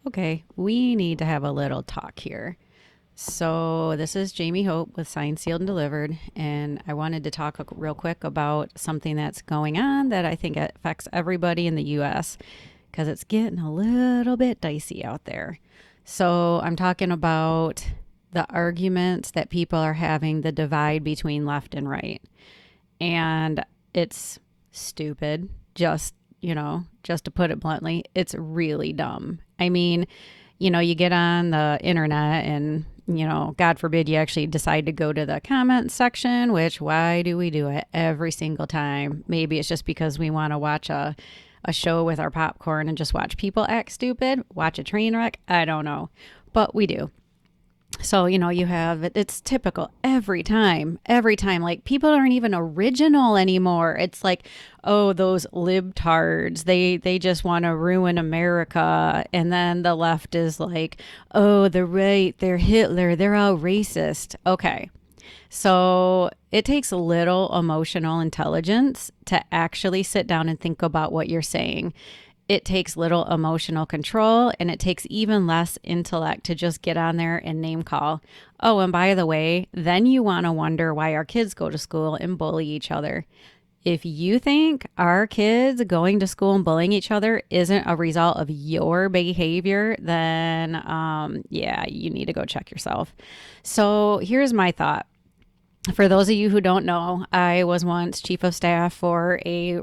Okay, we need to have a little talk here. So, this is Jamie Hope with Signed, Sealed, and Delivered, and I wanted to talk real quick about something that's going on that I think affects everybody in the US because it's getting a little bit dicey out there. So, I'm talking about the arguments that people are having, the divide between left and right. And it's stupid, just to put it bluntly. It's really dumb. I mean, you get on the internet and, God forbid you actually decide to go to the comment section, which why do we do it every single time? Maybe it's just because we want to watch a show with our popcorn and just watch people act stupid, watch a train wreck. I don't know, but we do. So, you have it's typical every time. Like, people aren't even original anymore. It's like, oh, those libtards, they just want to ruin America. And then the left is like, oh, the right, they're Hitler, they're all racist. Okay. So it takes a little emotional intelligence to actually sit down and think about what you're saying. It takes little emotional control, and it takes even less intellect to just get on there and name call. Oh, and by the way, then you want to wonder why our kids go to school and bully each other. If you think our kids going to school and bullying each other isn't a result of your behavior, then yeah, you need to go check yourself. So here's my thought. For those of you who don't know, I was once chief of staff for a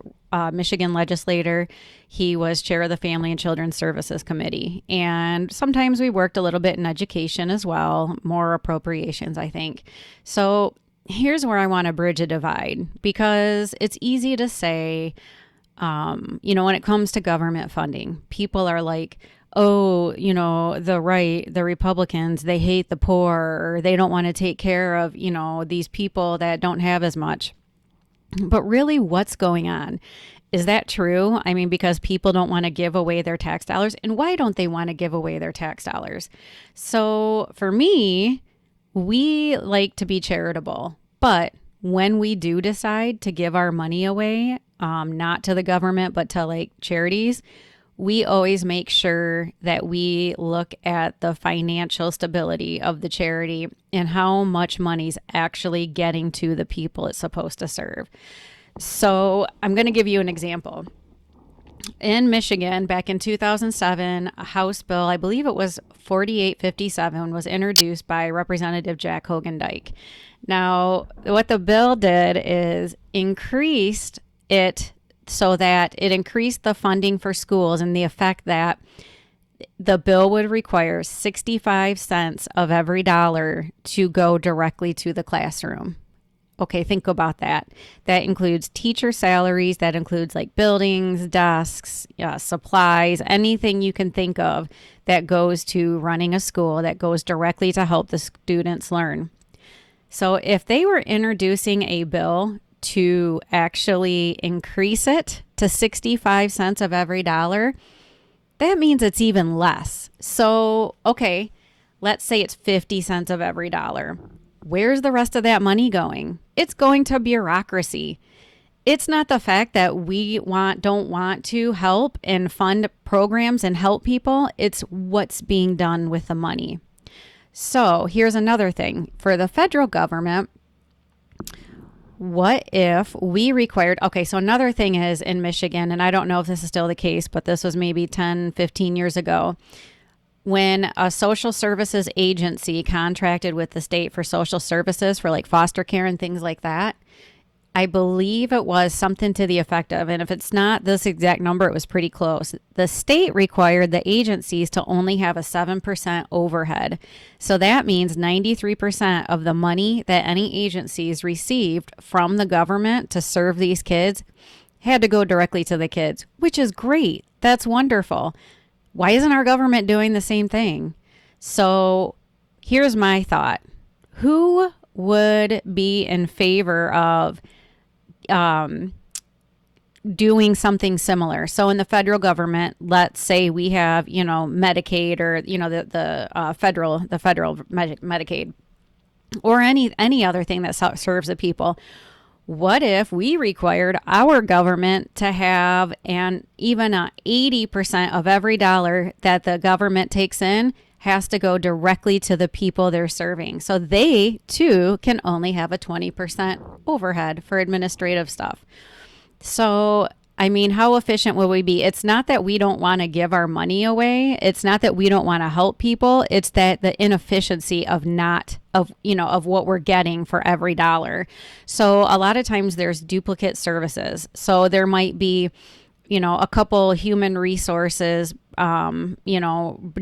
Michigan legislator. He was chair of the Family and Children's Services Committee. And sometimes we worked a little bit in education as well, more appropriations, I think. So here's where I want to bridge a divide, because it's easy to say, when it comes to government funding, people are like, oh, the right, the Republicans, they hate the poor, or they don't want to take care of, these people that don't have as much. But really, what's going on? Is that true? I mean, because people don't want to give away their tax dollars. And why don't they want to give away their tax dollars? So for me, we like to be charitable. But when we do decide to give our money away, not to the government, but to like charities, we always make sure that we look at the financial stability of the charity and how much money's actually getting to the people it's supposed to serve. So I'm going to give you an example. In Michigan, back in 2007, a House bill, I believe it was 4857, was introduced by Representative Jack Hogan Dyke. Now, what the bill did is increased it so that it increased the funding for schools, and the effect that the bill would require 65 cents of every dollar to go directly to the classroom. Okay, think about that. That includes teacher salaries, that includes like buildings, desks, supplies, anything you can think of that goes to running a school, that goes directly to help the students learn. So if they were introducing a bill to actually increase it to 65 cents of every dollar, that means it's even less. So, okay, let's say it's 50 cents of every dollar. Where's the rest of that money going? It's going to bureaucracy. It's not the fact that we don't want to help and fund programs and help people. It's what's being done with the money. So here's another thing. For the federal government, what if we required, okay, so another thing is in Michigan, and I don't know if this is still the case, but this was maybe 10, 15 years ago, when a social services agency contracted with the state for social services for like foster care and things like that, I believe it was something to the effect of, and if it's not this exact number, it was pretty close. The state required the agencies to only have a 7% overhead. So that means 93% of the money that any agencies received from the government to serve these kids had to go directly to the kids, which is great. That's wonderful. Why isn't our government doing the same thing? So here's my thought. Who would be in favor of doing something similar? So in the federal government, let's say we have, Medicaid, or, the federal Medicaid, or any other thing that serves the people. What if we required our government to have an even 80% of every dollar that the government takes in has to go directly to the people they're serving. So they too can only have a 20% overhead for administrative stuff. So, I mean, how efficient will we be? It's not that we don't want to give our money away. It's not that we don't want to help people. It's that the inefficiency of of what we're getting for every dollar. So a lot of times there's duplicate services. So there might be a couple human resources,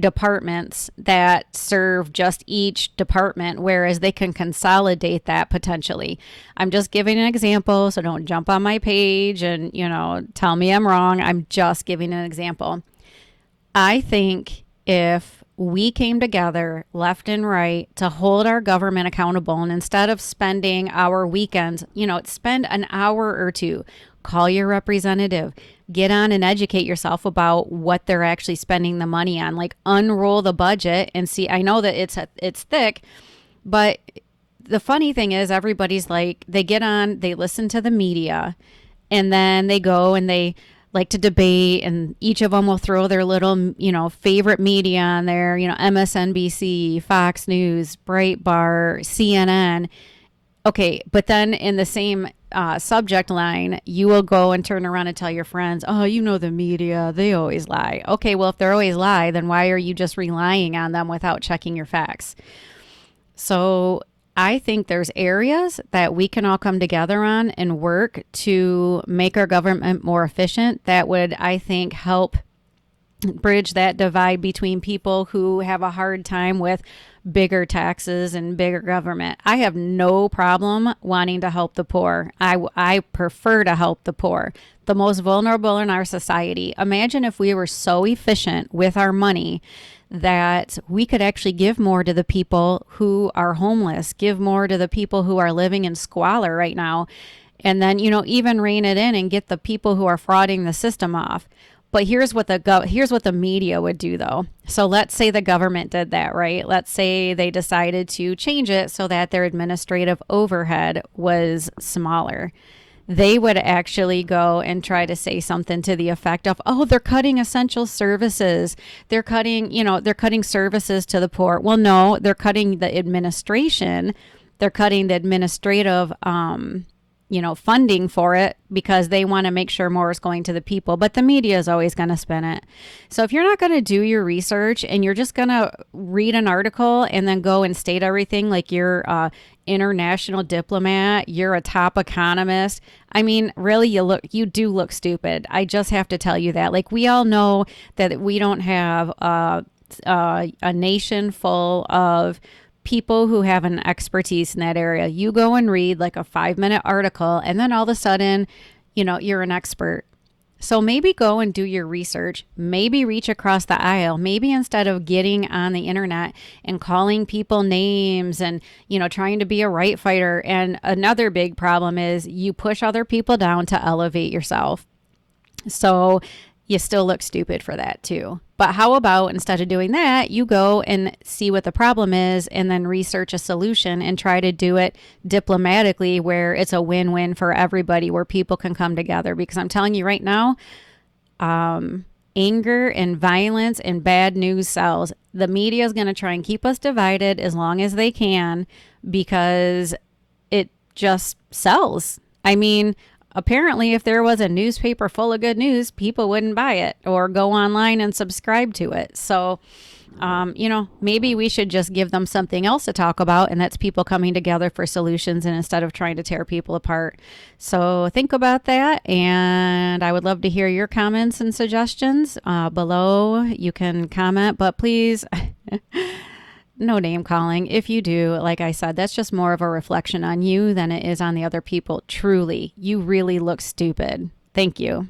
departments that serve just each department, whereas they can consolidate that potentially. I'm just giving an example, so don't jump on my page and, tell me I'm wrong. I'm just giving an example. I think if we came together left and right to hold our government accountable, and instead of spending our weekends, spend an hour or two, call your representative, get on and educate yourself about what they're actually spending the money on. Like, unroll the budget and see. I know that it's thick, but the funny thing is everybody's like, they get on, they listen to the media, and then they go and they like to debate, and each of them will throw their little, favorite media on there, MSNBC, Fox News, Breitbart, CNN. Okay, but then in the same subject line, you will go and turn around and tell your friends, oh, the media, they always lie. Okay, well, if they're always lie, then why are you just relying on them without checking your facts? So I think there's areas that we can all come together on and work to make our government more efficient. That would, I think, help bridge that divide between people who have a hard time with bigger taxes and bigger government. I have no problem wanting to help the poor. I prefer to help the poor, the most vulnerable in our society. Imagine if we were so efficient with our money that we could actually give more to the people who are homeless, give more to the people who are living in squalor right now, and then, even rein it in and get the people who are frauding the system off. But here's what the media would do, though. So let's say the government did that, right? Let's say they decided to change it so that their administrative overhead was smaller. They would actually go and try to say something to the effect of, oh, they're cutting essential services. They're cutting services to the poor. Well, no, they're cutting the administration. They're cutting the administrative funding for it because they want to make sure more is going to the people. But the media is always going to spin it. So if you're not going to do your research and you're just going to read an article and then go and state everything like you're an international diplomat, you're a top economist, I mean, really, you do look stupid. I just have to tell you that. Like, we all know that we don't have a nation full of people who have an expertise in that area. You go and read like a 5-minute article, and then all of a sudden, you're an expert. So maybe go and do your research, maybe reach across the aisle, maybe instead of getting on the internet and calling people names and, trying to be a right fighter. And another big problem is you push other people down to elevate yourself. So you still look stupid for that too. But how about instead of doing that, you go and see what the problem is and then research a solution and try to do it diplomatically where it's a win-win for everybody, where people can come together. Because I'm telling you right now, anger and violence and bad news sells. The media is going to try and keep us divided as long as they can because it just sells. I mean, apparently, if there was a newspaper full of good news, people wouldn't buy it or go online and subscribe to it. So, maybe we should just give them something else to talk about, and that's people coming together for solutions and instead of trying to tear people apart. So think about that, and I would love to hear your comments and suggestions below. You can comment, but please... No name calling. If you do, like I said, that's just more of a reflection on you than it is on the other people. Truly, you really look stupid. Thank you.